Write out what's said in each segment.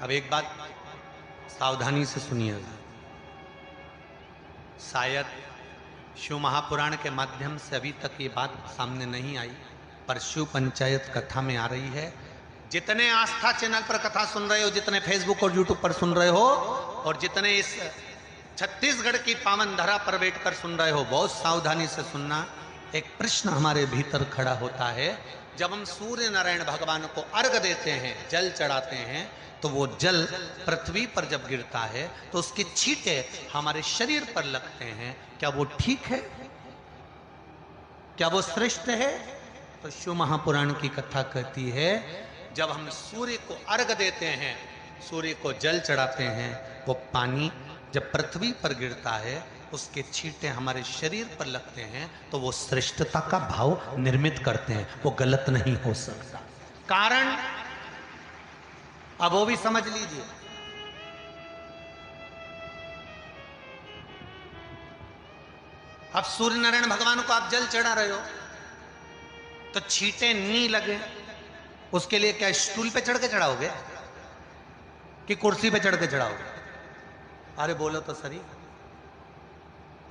अब एक बात सावधानी से सुनिएगा, शायद शिव महापुराण के माध्यम से अभी तक ये बात सामने नहीं आई, पर शिव पंचायत कथा में आ रही है। जितने आस्था चैनल पर कथा सुन रहे हो, जितने फेसबुक और यूट्यूब पर सुन रहे हो, और जितने इस छत्तीसगढ़ की पावन धरा पर बैठकर सुन रहे हो, बहुत सावधानी से सुनना। एक प्रश्न हमारे भीतर खड़ा होता है, जब हम सूर्य नारायण भगवान को अर्घ देते हैं, जल चढ़ाते हैं, तो वो जल पृथ्वी पर जब गिरता है तो उसके छींटे हमारे शरीर पर लगते हैं। क्या वो ठीक है? क्या वो श्रेष्ठ है? तो शिव महापुराण की कथा कहती है, जब हम सूर्य को अर्घ देते हैं, सूर्य को जल चढ़ाते हैं, वो पानी जब पृथ्वी पर गिरता है, उसके छींटे हमारे शरीर पर लगते हैं, तो वो श्रेष्ठता का भाव निर्मित करते हैं। वो गलत नहीं हो सकता। कारण अब वो भी समझ लीजिए। अब सूर्य नारायण भगवान को आप जल चढ़ा रहे हो, तो छींटे नहीं लगे, उसके लिए क्या स्टूल पे चढ़ के चढ़ाओगे कि कुर्सी पे चढ़ के चढ़ाओगे? अरे बोलो तो सही।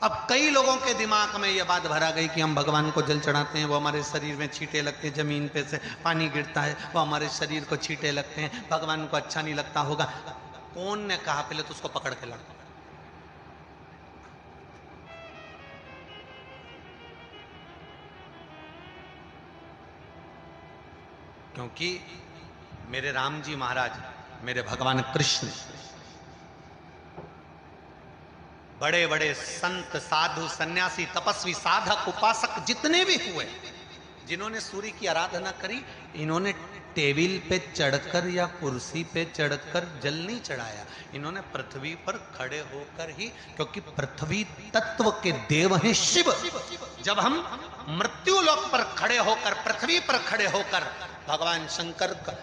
अब कई लोगों के दिमाग में यह बात भरा गई कि हम भगवान को जल चढ़ाते हैं, वो हमारे शरीर में छींटे लगते हैं, जमीन पे से पानी गिरता है, वो हमारे शरीर को छींटे लगते हैं, भगवान को अच्छा नहीं लगता होगा। कौन ने कहा? पहले तो उसको पकड़ के लड़ो। क्योंकि मेरे राम जी महाराज, मेरे भगवान कृष्ण, बड़े बड़े संत, साधु, सन्यासी, तपस्वी, साधक, उपासक जितने भी हुए, जिन्होंने सूर्य की आराधना करी, इन्होंने टेबल पे चढ़कर या कुर्सी पे चढ़कर जल नहीं चढ़ाया, इन्होंने पृथ्वी पर खड़े होकर ही, क्योंकि पृथ्वी तत्व के देव हैं शिव। जब हम मृत्यु लोक पर खड़े होकर, पृथ्वी पर खड़े होकर भगवान शंकर का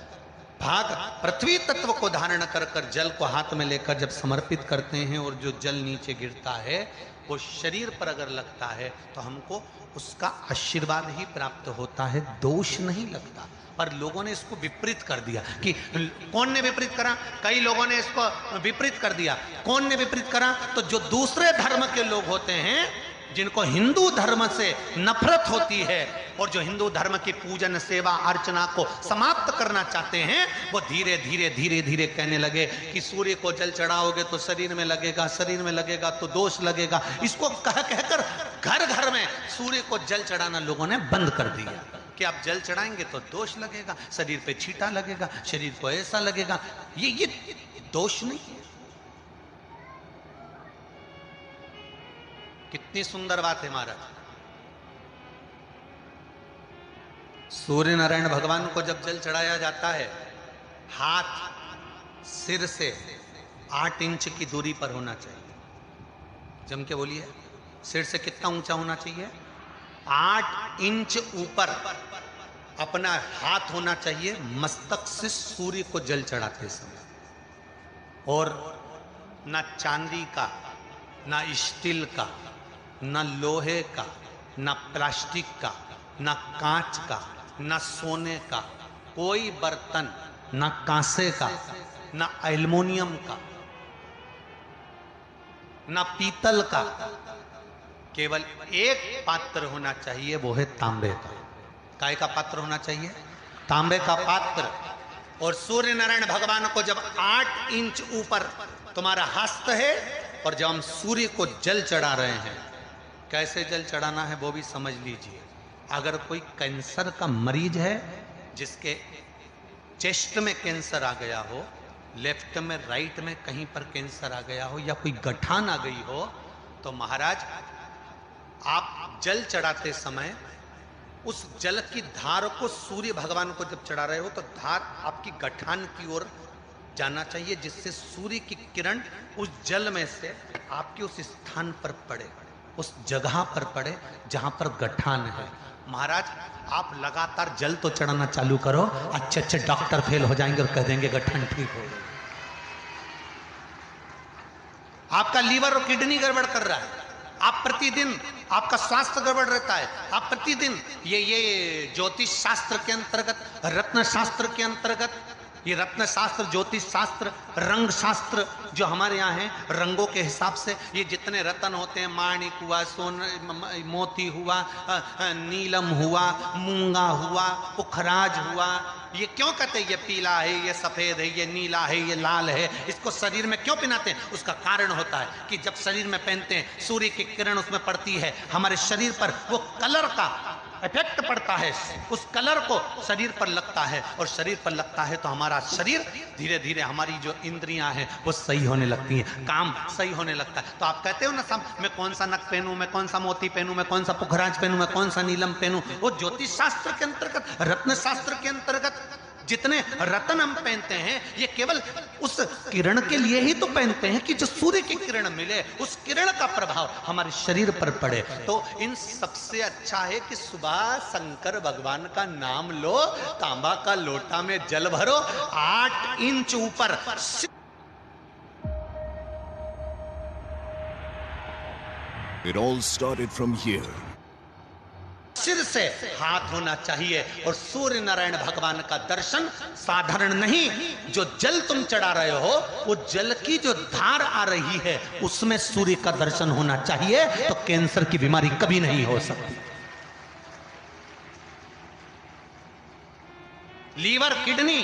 भाग पृथ्वी तत्व को धारण कर कर जल को हाथ में लेकर जब समर्पित करते हैं, और जो जल नीचे गिरता है वो शरीर पर अगर लगता है तो हमको उसका आशीर्वाद ही प्राप्त होता है, दोष नहीं लगता। पर लोगों ने इसको विपरीत कर दिया। कि कौन ने विपरीत करा? कई लोगों ने इसको विपरीत कर दिया। कौन ने विपरीत करा? तो जो दूसरे धर्म के लोग होते हैं, जिनको हिंदू धर्म से नफरत होती है और जो हिंदू धर्म की पूजन, सेवा, अर्चना को समाप्त करना चाहते हैं, वो धीरे धीरे धीरे धीरे कहने लगे कि सूर्य को जल चढ़ाओगे तो शरीर में लगेगा, शरीर में लगेगा तो दोष लगेगा। इसको कह कहकर घर घर में सूर्य को जल चढ़ाना लोगों ने बंद कर दिया कि आप जल चढ़ाएंगे तो दोष लगेगा, शरीर पे छींटा लगेगा, शरीर को ऐसा लगेगा। ये दोष नहीं है। कितनी सुंदर बात है महाराज। सूर्य नारायण भगवान को जब जल चढ़ाया जाता है, हाथ सिर से 8 इंच की दूरी पर होना चाहिए। जम के बोलिए, सिर से कितना ऊंचा होना चाहिए? 8 इंच ऊपर अपना हाथ होना चाहिए मस्तक से सूर्य को जल चढ़ाते समय। और ना चांदी का, ना स्टील का, ना लोहे का, ना प्लास्टिक का, ना कांच का, ना सोने का कोई बर्तन, ना कांसे का, ना एल्युमिनियम का, ना पीतल का, केवल एक पात्र होना चाहिए, वो है तांबे का। काय का पात्र होना चाहिए? तांबे का पात्र। और सूर्य नारायण भगवान को जब 8 इंच ऊपर तुम्हारा हस्त है, और जब हम सूर्य को जल चढ़ा रहे हैं, कैसे जल चढ़ाना है वो भी समझ लीजिए। अगर कोई कैंसर का मरीज है, जिसके चेस्ट में कैंसर आ गया हो, लेफ्ट में, राइट में कहीं पर कैंसर आ गया हो, या कोई गठान आ गई हो, तो महाराज आप जल चढ़ाते समय उस जल की धार को सूर्य भगवान को जब चढ़ा रहे हो, तो धार आपकी गठान की ओर जाना चाहिए, जिससे सूर्य की किरण उस जल में से आपके उस स्थान पर पड़े, उस जगह पर पड़े जहां पर गठान है। महाराज आप लगातार जल तो चढ़ाना चालू करो, अच्छे अच्छे डॉक्टर फेल हो जाएंगे और कह देंगे गठान ठीक हो गई। आपका लीवर और किडनी गड़बड़ कर रहा है, आप प्रतिदिन, आपका स्वास्थ्य गड़बड़ रहता है, आप प्रतिदिन ये ज्योतिष शास्त्र के अंतर्गत, रत्न शास्त्र के अंतर्गत ये रत्न शास्त्र, ज्योतिष शास्त्र, रंग शास्त्र जो हमारे यहाँ है, रंगों के हिसाब से ये जितने रत्न होते हैं, माणिक हुआ, मोती हुआ, नीलम हुआ, मूंगा हुआ, पुखराज हुआ, ये क्यों कहते हैं ये पीला है, ये सफेद है, ये नीला है, ये लाल है, इसको शरीर में क्यों पहनाते हैं? उसका कारण होता है कि जब शरीर में पहनते हैं सूर्य की किरण उसमें पड़ती है, हमारे शरीर पर वो कलर का इफेक्ट पड़ता है, उस कलर को शरीर पर लगता है, और शरीर पर लगता है तो हमारा शरीर धीरे धीरे, हमारी जो इंद्रियां हैं वो सही होने लगती हैं, काम सही होने लगता है। तो आप कहते हो ना सब, मैं कौन सा नक पहनूं, मैं कौन सा मोती पहनूं, मैं कौन सा पुखराज पहनूं, मैं कौन सा नीलम पहनूं, वो ज्योतिष शास्त्र के अंतर्गत, रत्न शास्त्र के अंतर्गत जितने रत्न हम पहनते हैं ये केवल उस किरण के लिए ही तो पहनते हैं कि जो सूर्य की किरण मिले, उस किरण का प्रभाव हमारे शरीर पर पड़े। तो इन सबसे अच्छा है कि सुबह शंकर भगवान का नाम लो, तांबा का लोटा में जल भरो, 8 इंच ऊपर It all started from here. सिर से हाथ होना चाहिए, और सूर्य नारायण भगवान का दर्शन साधारण नहीं, जो जल तुम चढ़ा रहे हो वो जल की जो धार आ रही है उसमें सूर्य का दर्शन होना चाहिए, तो कैंसर की बीमारी कभी नहीं हो सकती। लीवर, किडनी,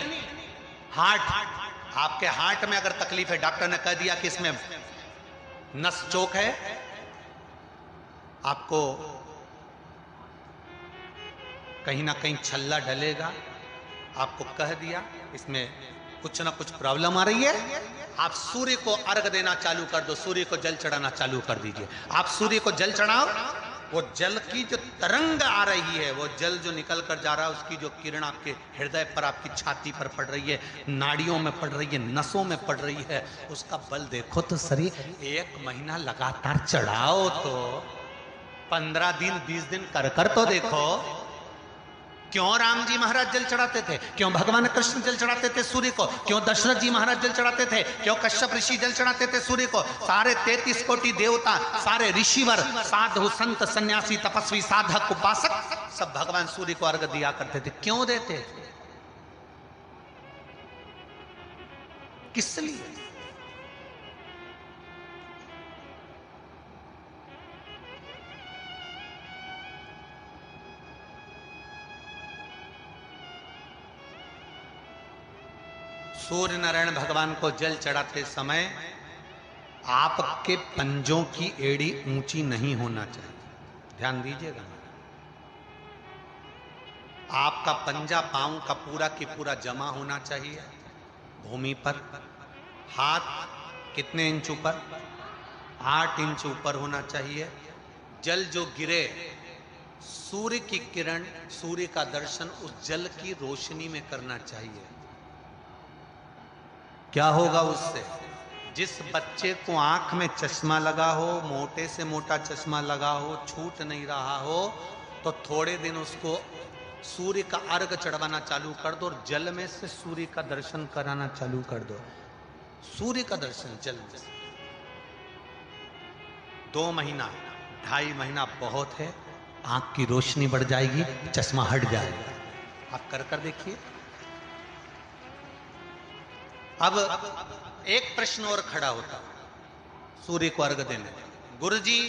हार्ट, आपके हार्ट में अगर तकलीफ है, डॉक्टर ने कह दिया कि इसमें नस चोक है, आपको कहीं ना कहीं छल्ला डलेगा, आपको कह दिया इसमें कुछ ना कुछ प्रॉब्लम आ रही है, आप सूर्य को अर्घ देना चालू कर दो, सूर्य को जल चढ़ाना चालू कर दीजिए। आप सूर्य को जल चढ़ाओ, वो जल की जो तरंग आ रही है, वो जल जो निकल कर जा रहा है, उसकी जो किरण आपके हृदय पर, आपकी छाती पर पड़ रही है, नाड़ियों में पड़ रही है, नसों में पड़ रही है, उसका बल देखो तो शरीर 1 महीना लगातार चढ़ाओ, तो 15 दिन 20 दिन कर तो देखो। क्यों राम जी महाराज जल चढ़ाते थे, क्यों भगवान कृष्ण जल चढ़ाते थे सूर्य को, क्यों दशरथ जी महाराज जल चढ़ाते थे, क्यों कश्यप ऋषि जल चढ़ाते थे सूर्य को, सारे 33 कोटि देवता, सारे ऋषिवर, साधु संत सन्यासी तपस्वी साधक उपासक सब भगवान सूर्य को अर्घ दिया करते थे। क्यों देते थे, किस लिए? सूर्य नारायण भगवान को जल चढ़ाते समय आपके पंजों की एड़ी ऊंची नहीं होना चाहिए, ध्यान दीजिएगा। आपका पंजा पांव का पूरा की पूरा जमा होना चाहिए भूमि पर। हाथ कितने इंच ऊपर? 8 इंच ऊपर होना चाहिए। जल जो गिरे, सूर्य की किरण, सूर्य का दर्शन उस जल की रोशनी में करना चाहिए। क्या होगा उससे? जिस बच्चे को आंख में चश्मा लगा हो, मोटे से मोटा चश्मा लगा हो, छूट नहीं रहा हो, तो थोड़े दिन उसको सूर्य का अर्घ चढ़वाना चालू कर दो और जल में से सूर्य का दर्शन कराना चालू कर दो। सूर्य का दर्शन जल में। 2 महीना 2.5 महीना बहुत है, आंख की रोशनी बढ़ जाएगी, चश्मा हट जाएगा। आप कर देखिए। अब एक प्रश्न और खड़ा होता, सूर्य को अर्घ देने। गुरुजी,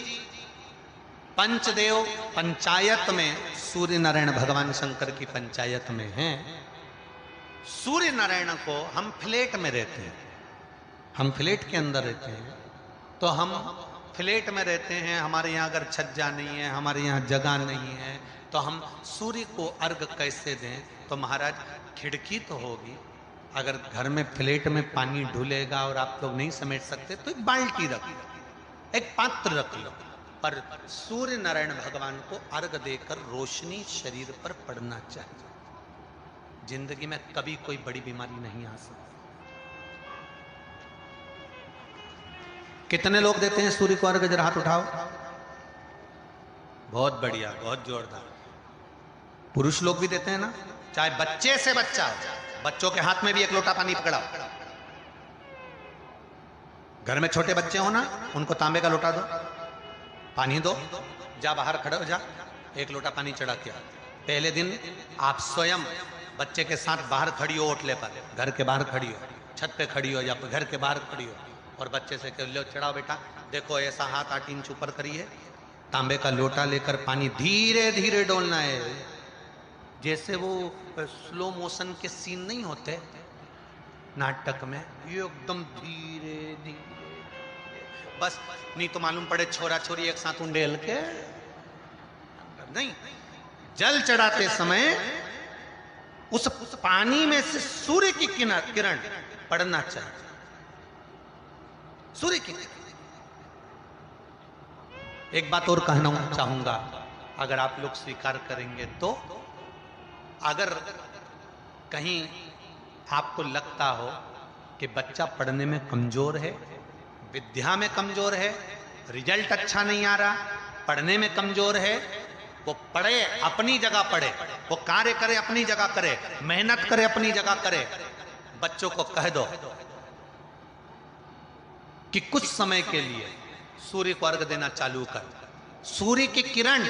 पंचदेव पंचायत में सूर्य नारायण भगवान शंकर की पंचायत में हैं। सूर्य नारायण को हम फ्लैट में रहते हैं, हम फ्लैट के अंदर रहते हैं, तो हम फ्लैट में रहते हैं, हमारे यहाँ अगर छज्जा नहीं है, हमारे यहाँ जगह नहीं है, तो हम सूर्य को अर्घ कैसे दें? तो महाराज खिड़की तो होगी, अगर घर में फ्लैट में पानी ढुलेगा और आप लोग नहीं समेट सकते तो एक बाल्टी रख लो, एक पात्र रख लो, पर सूर्य नारायण भगवान को अर्घ देकर रोशनी शरीर पर पड़ना चाहिए। जिंदगी में कभी कोई बड़ी बीमारी नहीं आ सकती। कितने लोग देते हैं सूर्य को अर्घ? जरा हाथ उठाओ। बहुत बढ़िया, बहुत जोरदार। पुरुष लोग भी देते हैं ना, चाहे बच्चे से बच्चा हो, बच्चों के हाथ में भी 1 लोटा पानी पकड़ाओ। घर में छोटे बच्चे हो ना, उनको तांबे का लोटा दो, पानी दो, जा बाहर खड़े हो जा, 1 लोटा पानी चढ़ा के। पहले दिन आप स्वयं बच्चे के साथ बाहर खड़ी हो ओटले पर, घर के बाहर खड़ी हो, छत पे खड़ी हो या घर के बाहर खड़ी हो, और बच्चे से कह लो चढ़ाओ बेटा, देखो ऐसा हाथ 8 इंच ऊपर करिए, तांबे का लोटा लेकर पानी धीरे धीरे डोलना है, जैसे वो स्लो मोशन के सीन नहीं होते नाटक में, ये एकदम धीरे धीरे, बस नहीं तो मालूम पड़े छोरा छोरी एक साथ उंडेल के नहीं। जल चढ़ाते समय उस पानी में से सूर्य की किरण पड़ना चाहिए, सूर्य की किरण। एक बात और कहना चाहूंगा, अगर आप लोग स्वीकार करेंगे तो, अगर कहीं आपको लगता हो कि बच्चा पढ़ने में कमजोर है, विद्या में कमजोर है, रिजल्ट अच्छा नहीं आ रहा, पढ़ने में कमजोर है, वो पढ़े अपनी जगह पढ़े, वो कार्य करे अपनी जगह करे, मेहनत करे अपनी जगह करे, बच्चों को कह दो कि कुछ समय के लिए सूर्य को अर्घ देना चालू कर। सूर्य की किरण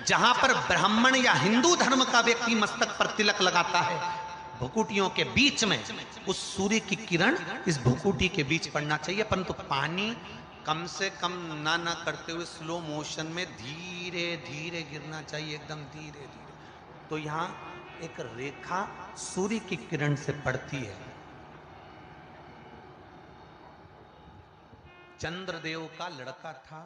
जहां पर ब्राह्मण या हिंदू धर्म का व्यक्ति मस्तक पर तिलक लगाता है, भुकुटियों के बीच में उस सूर्य की किरण इस भुकुटी के बीच पड़ना चाहिए, परंतु पानी कम से कम ना करते हुए स्लो मोशन में धीरे धीरे गिरना चाहिए, एकदम धीरे धीरे। तो यहां एक रेखा सूर्य की किरण से पड़ती है। चंद्रदेव का लड़का था